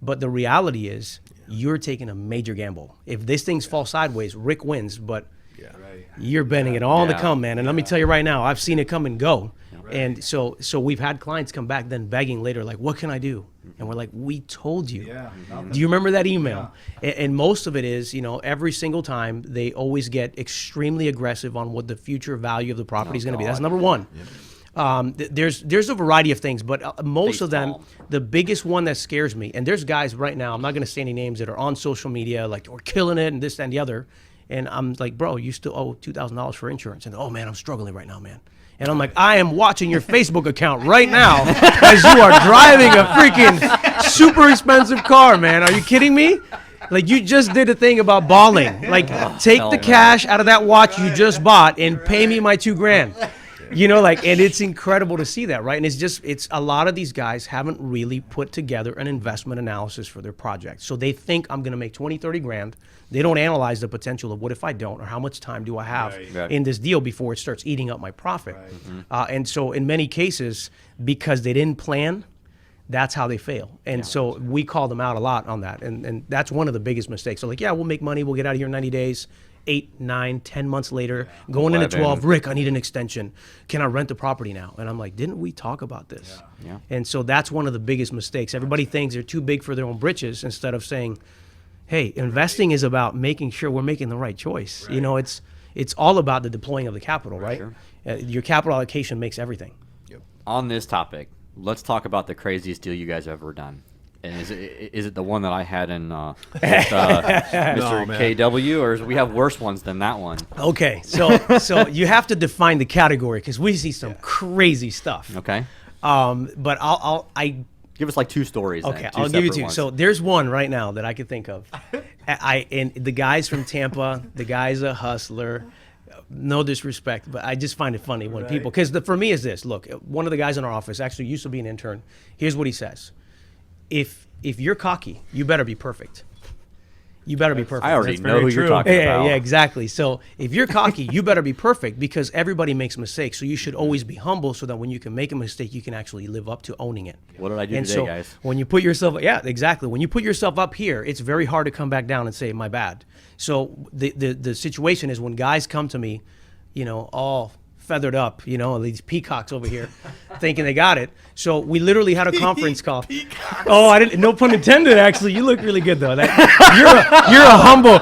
But the reality is, you're taking a major gamble. If this thing's fall sideways, Rick wins, but Right. you're betting it all to Yeah. come, man. And let me tell you right now, I've seen it come and go. And so we've had clients come back then begging later, like, what can I do? And we're like, we told you. Yeah. Do you remember that email? And most of it is, every single time they always get extremely aggressive on what the future value of the property is going to be. That's number one. There's a variety of things, but most of them, the biggest one that scares me, and there's guys right now, I'm not going to say any names, that are on social media, like, we're killing it and this, that, and the other. And I'm like, bro, you still owe $2,000 for insurance. And, oh, man, I'm struggling right now, man. And I'm like, I am watching your Facebook account right now as you are driving a freaking super expensive car, man. Are you kidding me? Like, you just did a thing about balling. Like, take hell the no. cash out of that watch you just bought and pay me my $2,000. And it's incredible to see that, right? And it's a lot of these guys haven't really put together an investment analysis for their project. So they think I'm going to make 20, 30 grand. They don't analyze the potential of what if I don't, or how much time do I have Right. in this deal before it starts eating up my profit. And so in many cases, because they didn't plan, that's how they fail. And so we call them out a lot on that. And that's one of the biggest mistakes. So like, yeah, we'll make money. We'll get out of here in 90 days. 8, 9, 10 months later, going into 12, Rick, I need an extension. Can I rent the property now? And I'm like, didn't we talk about this? Yeah. And so that's one of the biggest mistakes. Everybody thinks they're too big for their own britches, instead of saying, hey, investing is about making sure we're making the right choice. It's all about the deploying of the capital, right? Sure. Your capital allocation makes everything. On this topic, let's talk about the craziest deal you guys have ever done. And is it the one that I had in with, Mr. man. KW, or we have worse ones than that one? Okay, so you have to define the category, because we see some crazy stuff. Okay. But I Give us like 2 stories. Okay, then, I'll give you separate 2. ones. So there's one right now that I could think of. And the guy's from Tampa. The guy's a hustler. No disrespect, but I just find it funny when people, because for me is this. Look, one of the guys in our office actually used to be an intern. Here's what he says: If you're cocky, you better be perfect. You better be perfect. I already That's know very who you're true. talking about. Yeah, exactly. So if you're cocky, you better be perfect, because everybody makes mistakes. So you should always be humble, so that when you can make a mistake, you can actually live up to owning it. What did I do And today, so guys? when you put yourself, exactly. When you put yourself up here, it's very hard to come back down and say, my bad. So the situation is, when guys come to me, all feathered up, these peacocks over here, thinking they got it. So we literally had a conference call. Oh, I didn't. No pun intended. Actually, you look really good though. You're a humble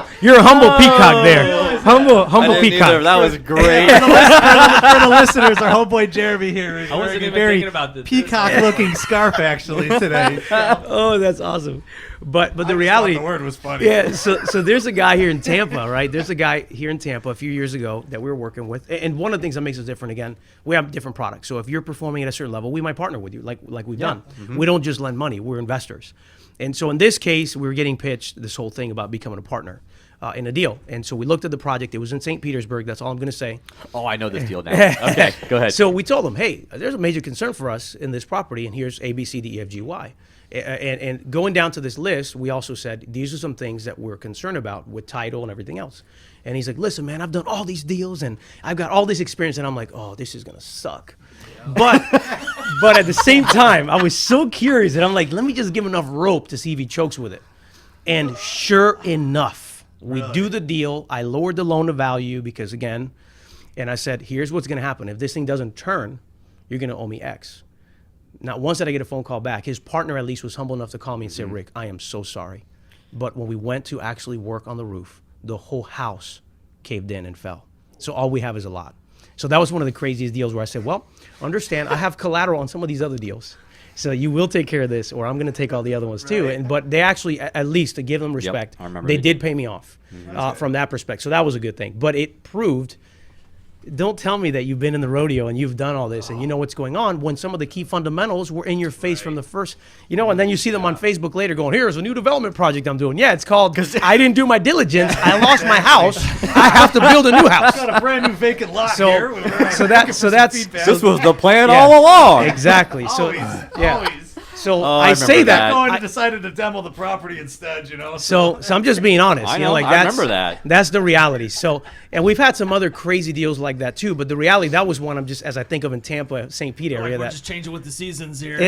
peacock there. Humble I didn't peacock. either. That was great. For the listeners, our homeboy Jeremy here is I wasn't wearing a even very thinking about this. peacock-looking scarf actually today. Oh, that's awesome. But the I reality. just thought the word was funny. Yeah, so there's a guy here in Tampa, right? There's a guy here in Tampa a few years ago that we were working with, and one of the things that makes us different, again, we have different products. So if you're performing at a certain level, we might partner with you, like we've done. We don't just lend money; we're investors. And so in this case, we were getting pitched this whole thing about becoming a partner in a deal. And so we looked at the project. It was in St. Petersburg. That's all I'm going to say. Oh, I know this deal now. Okay, go ahead. So we told them, hey, there's a major concern for us in this property, and here's A, B, C, D, E, F, G, Y. And going down to this list, we also said, these are some things that we're concerned about with title and everything else. And he's like, listen, man, I've done all these deals, and I've got all this experience. And I'm like, oh, this is going to suck. But at the same time, I was so curious, and I'm like, let me just give him enough rope to see if he chokes with it. And sure enough, we do the deal. I lowered the loan to value because, again, and I said, here's what's going to happen. If this thing doesn't turn, you're going to owe me X. Not once did I get a phone call back. His partner at least was humble enough to call me and say, Rick, I am so sorry. But when we went to actually work on the roof, the whole house caved in and fell. So all we have is a lot. So that was one of the craziest deals where I said, well, understand, I have collateral on some of these other deals. So you will take care of this, or I'm going to take all the other ones too. But they actually, at least to give them respect, I remember they they did pay me off from that perspective. So that was a good thing. But it proved, don't tell me that you've been in the rodeo and you've done all this and you know what's going on when some of the key fundamentals were in your face from the first, and then you see them on Facebook later going, here's a new development project I'm doing. Yeah, it's called, I didn't do my diligence. I lost my house. I have to build a new house. Got a brand new vacant lot So, here. so that's This was the plan Yeah. all along. exactly. So, yeah. Always. So Oh, I I say remember that. that. Going I- and decided to demo the property instead, So I'm just being honest. I know, I that's, remember that. That's the reality. So, and we've had some other crazy deals like that too. But the reality, that was one I'm just, as I think of in Tampa, St. Pete area. We're That, just changing with the seasons here.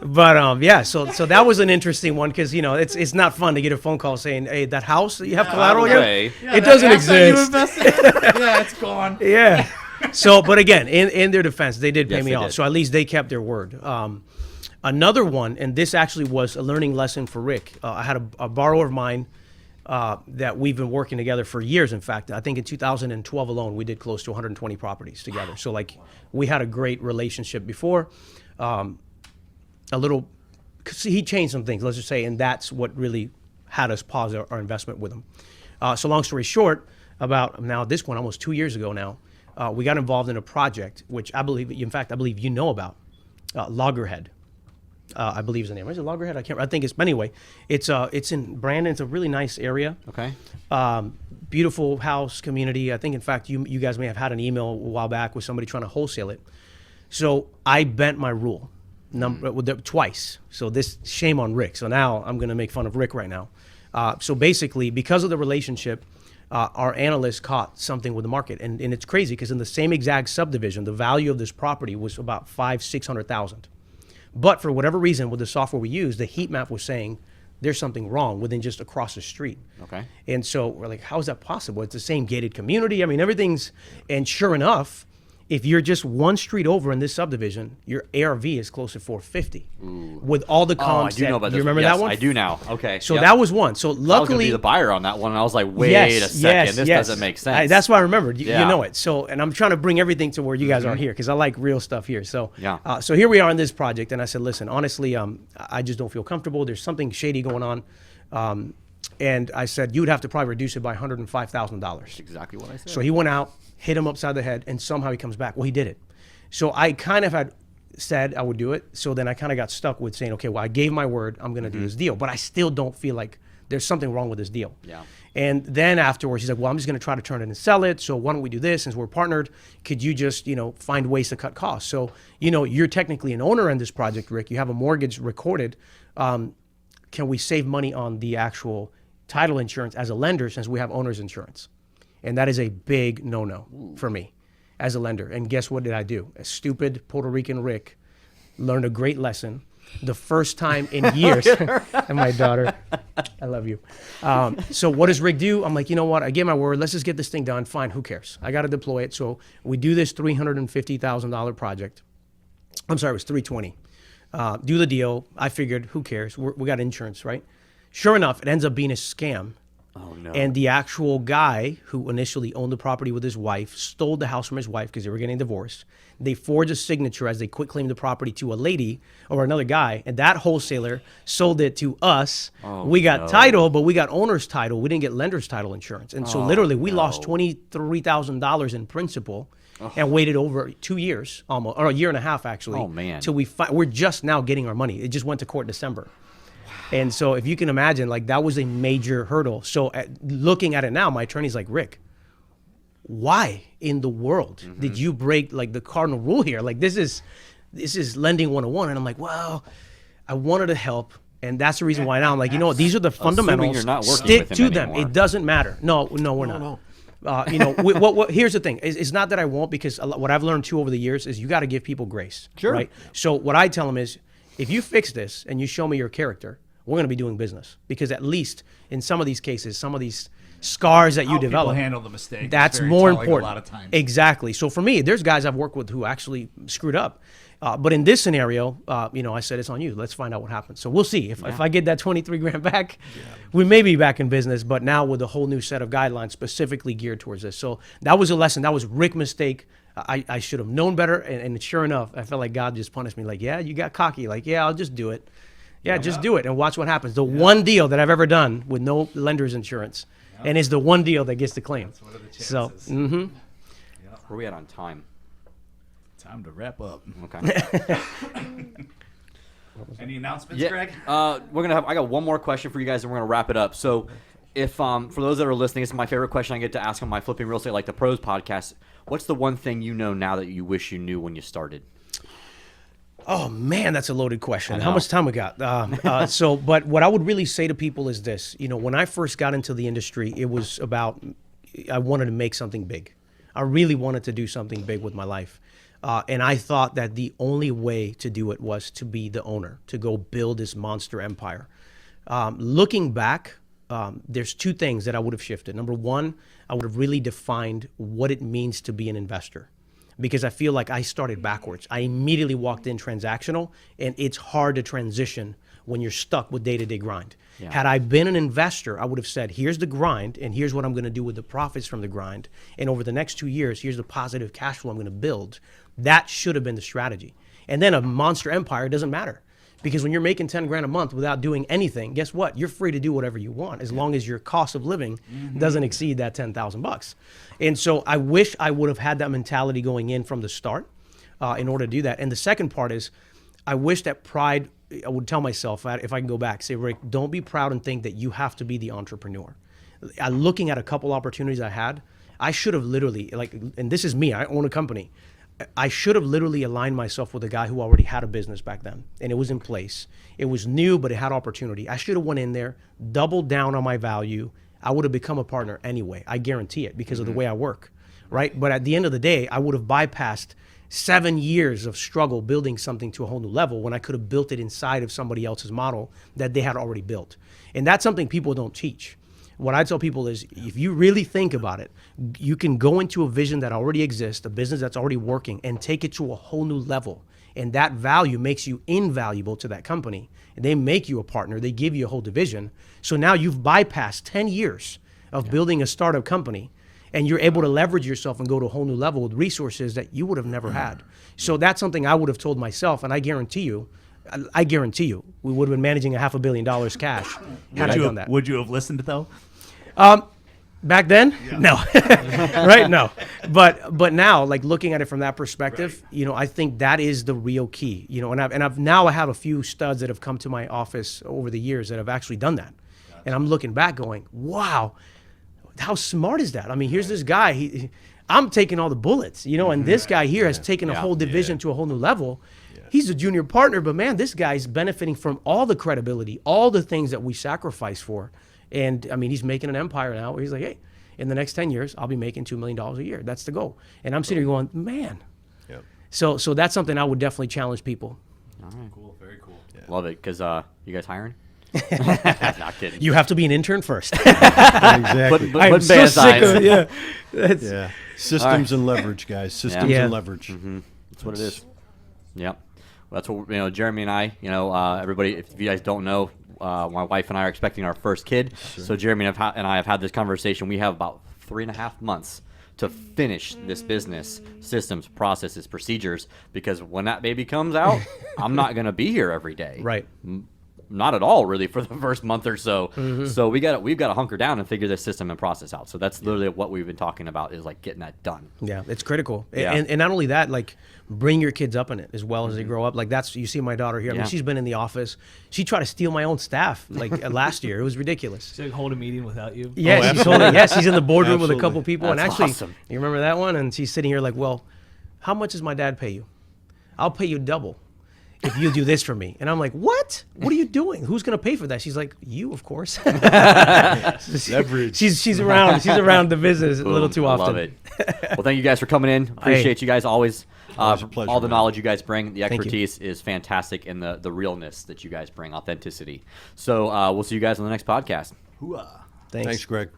but yeah. So that was an interesting one because it's not fun to get a phone call saying, hey, that house that you have collateral by the here, way. it doesn't exist. Yeah, it's gone. Yeah. So, but again, in their defense, they did pay Yes, me they off. did. So at least they kept their word. Another one, and this actually was a learning lesson for Rick. I had a borrower of mine that we've been working together for years. In fact, I think in 2012 alone, we did close to 120 properties together. So we had a great relationship before. Cause he changed some things, let's just say, and that's what really had us pause our investment with him. So long story short, about now this one, almost 2 years ago now, we got involved in a project, which I believe you know about, Loggerhead. I believe is the name. Is it Loggerhead? I think it's. But anyway, it's in Brandon. It's a really nice area. Okay. Beautiful house community. I think, in fact, you guys may have had an email a while back with somebody trying to wholesale it. So I bent my rule twice. So this, shame on Rick. So now I'm going to make fun of Rick right now. So basically, because of the relationship, our analyst caught something with the market, and it's crazy because in the same exact subdivision, the value of this property was about $600,000. But for whatever reason, with the software we use, the heat map was saying there's something wrong within just across the street. Okay. And so we're like, how is that possible? It's the same gated community. I mean, everything's, and sure enough, if you're just one street over in this subdivision, your ARV is close to 450 with all the Oh, I comps. do know about this. You remember Yes, that one? I do now. Okay. So Yep. that was one. So I was going to luckily, be the buyer on that one, and I was like, wait a second. This doesn't make sense. That's why I remembered. You Yeah. know it. So, and I'm trying to bring everything to where you guys are here because I like real stuff here. So, Yeah. So here we are on this project, and I said, listen, honestly, I just don't feel comfortable. There's something shady going on, and I said you would have to probably reduce it by $105,000. Exactly what I said. So he went out, hit him upside the head, and somehow he comes back. Well, he did it. So I kind of had said I would do it. So then I kind of got stuck with saying, okay, well, I gave my word. I'm going to do this deal. But I still don't feel like there's something wrong with this deal. Yeah. And then afterwards, he's like, well, I'm just going to try to turn it and sell it. So why don't we do this? Since we're partnered, could you just, find ways to cut costs? So, you're technically an owner in this project, Rick. You have a mortgage recorded. Can we save money on the actual title insurance as a lender since we have owner's insurance? And that is a big no-no for me as a lender. And guess what did I do? A stupid Puerto Rican Rick learned a great lesson the first time in years. And my daughter, I love you. So what does Rick do? I'm like, you know what? I gave my word. Let's just get this thing done. Fine. Who cares? I got to deploy it. So we do this $350,000 project. I'm sorry, it was $320,000. Do the deal. I figured, who cares? We got insurance, right? Sure enough, it ends up being a scam. Oh, no. And the actual guy who initially owned the property with his wife stole the house from his wife because they were getting divorced. They forged a signature as they quit claimed the property to a lady or another guy, and that wholesaler sold it to us. We got title, but we got owner's title. We didn't get lender's title insurance. And so literally we lost $23,000 in principal and waited over 2 years, almost, or a year and a half actually. Oh, man. Till we're just now getting our money. It just went to court in December. And so if you can imagine, that was a major hurdle. So looking at it now, my attorney's like, Rick, why in the world did you break the cardinal rule here? This is lending 101. And I'm like, well, I wanted to help. And that's the reason why now I'm like, these are the fundamentals. you're not working Stick with him to them. anymore. It doesn't matter. No, we're not. What here's the thing. It's not that I won't, because what I've learned too over the years is you got to give people grace. Sure. Right? So what I tell them is, if you fix this and you show me your character, we're going to be doing business, because at least in some of these cases, some of these scars that you How develop, people handle the mistake. that's is very more telling important. A lot of times. Exactly. So for me, there's guys I've worked with who actually screwed up, But in this scenario, I said, it's on you. Let's find out what happens. So we'll see. If I get that 23 grand back, we may be back in business, but now with a whole new set of guidelines specifically geared towards this. So that was a lesson. That was Rick's mistake. I should have known better. And sure enough, I felt like God just punished me. Like, yeah, you got cocky. Like, yeah, I'll just do it. Yeah, just do it and watch what happens. The one deal that I've ever done with no lender's insurance, and it's the one deal that gets the claim. What are the chances? So, Where are we at on time? Time to wrap up. Okay. Any announcements, Yeah, Greg? I got one more question for you guys, and we're gonna wrap it up. So, if for those that are listening, it's my favorite question I get to ask on my Flipping Real Estate Like the Pros podcast. What's the one thing you know now that you wish you knew when you started? oh man, that's a loaded question. I How know. much time we got? But what I would really say to people is this: when I first got into the industry, it was about I wanted to make something big. I really wanted to do something big with my life. And I thought that the only way to do it was to be the owner, to go build this monster empire. Looking back, there's two things that I would have shifted. Number one, I would have really defined what it means to be an investor, because I feel like I started backwards. I immediately walked in transactional, and it's hard to transition when you're stuck with day-to-day grind. Yeah. Had I been an investor, I would have said, here's the grind, and here's what I'm going to do with the profits from the grind. And over the next 2 years, here's the positive cash flow I'm going to build. That should have been the strategy. And then a monster empire doesn't matter, because when you're making 10 grand a month without doing anything, guess what? You're free to do whatever you want, as long as your cost of living doesn't exceed that $10,000. And so I wish I would have had that mentality going in from the start in order to do that. And the second part is, I wish that pride, I would tell myself, if I can go back, say, Rick, don't be proud and think that you have to be the entrepreneur. Looking at a couple opportunities I had, I should have literally, and this is me, I own a company. I should have literally aligned myself with a guy who already had a business back then, and it was in place. It was new, but it had opportunity. I should have went in there, doubled down on my value. I would have become a partner anyway. I guarantee it, because of the way I work, right? But at the end of the day, I would have bypassed 7 years of struggle building something to a whole new level when I could have built it inside of somebody else's model that they had already built. And that's something people don't teach. What I tell people is, if you really think about it, you can go into a vision that already exists, a business that's already working, and take it to a whole new level. And that value makes you invaluable to that company. And they make you a partner. They give you a whole division. So now you've bypassed 10 years of building a startup company, and you're able to leverage yourself and go to a whole new level with resources that you would have never had. So that's something I would have told myself, and I guarantee you, we would have been managing $500 million cash had I done that. Would you have listened though? Back then, no, right? No, but now, like looking at it from that perspective, I think that is the real key. And I have a few studs that have come to my office over the years that have actually done that, and I'm looking back, going, wow, how smart is that? I mean, here's this guy. I'm taking all the bullets, and this guy here has taken a whole division to a whole new level. He's a junior partner, but man, this guy's benefiting from all the credibility, all the things that we sacrifice for. And I mean, he's making an empire now where he's like, hey, in the next 10 years, I'll be making $2 million a year. That's the goal. And I'm sitting here going, man. Yep. So that's something I would definitely challenge people. All right. Cool, very cool. Yeah. Love it, because you guys hiring? Not kidding. You have to be an intern first. Exactly. But I'm so sick of it. Yeah. Systems and leverage, guys. Systems Yeah. and leverage. That's what it is. Yep. Well, that's what Jeremy and I. Everybody. If you guys don't know, my wife and I are expecting our first kid. So Jeremy and I have had this conversation. We have about 3.5 months to finish this business, systems, processes, procedures. Because when that baby comes out, I'm not going to be here every day. Right. Not at all, really, for the first month or so. So we've got to hunker down and figure this system and process out. So that's literally what we've been talking about, is like getting that done. Yeah, it's critical. Yeah. And not only that, like bring your kids up in it as well as they grow up. Like you see my daughter here. I Yeah. mean, she's been in the office. She tried to steal my own staff like last year. It was ridiculous. Should hold a meeting without you. Yeah, she's holding. Yes, she's in the boardroom with a couple Absolutely. people. That's and actually, awesome. you remember that one? And she's sitting here like, well, how much does my dad pay you? I'll pay you double if you do this for me. And I'm like, what? What are you doing? Who's going to pay for that? She's like, you, of course. Leverage. She's around the business a little too often. Love it. Well, thank you guys for coming in. Appreciate you guys always. Always a pleasure, all the man. knowledge you guys bring, the you. expertise is fantastic, and the realness that you guys bring, authenticity. So we'll see you guys on the next podcast. Hooah. Thanks. Thanks, Greg.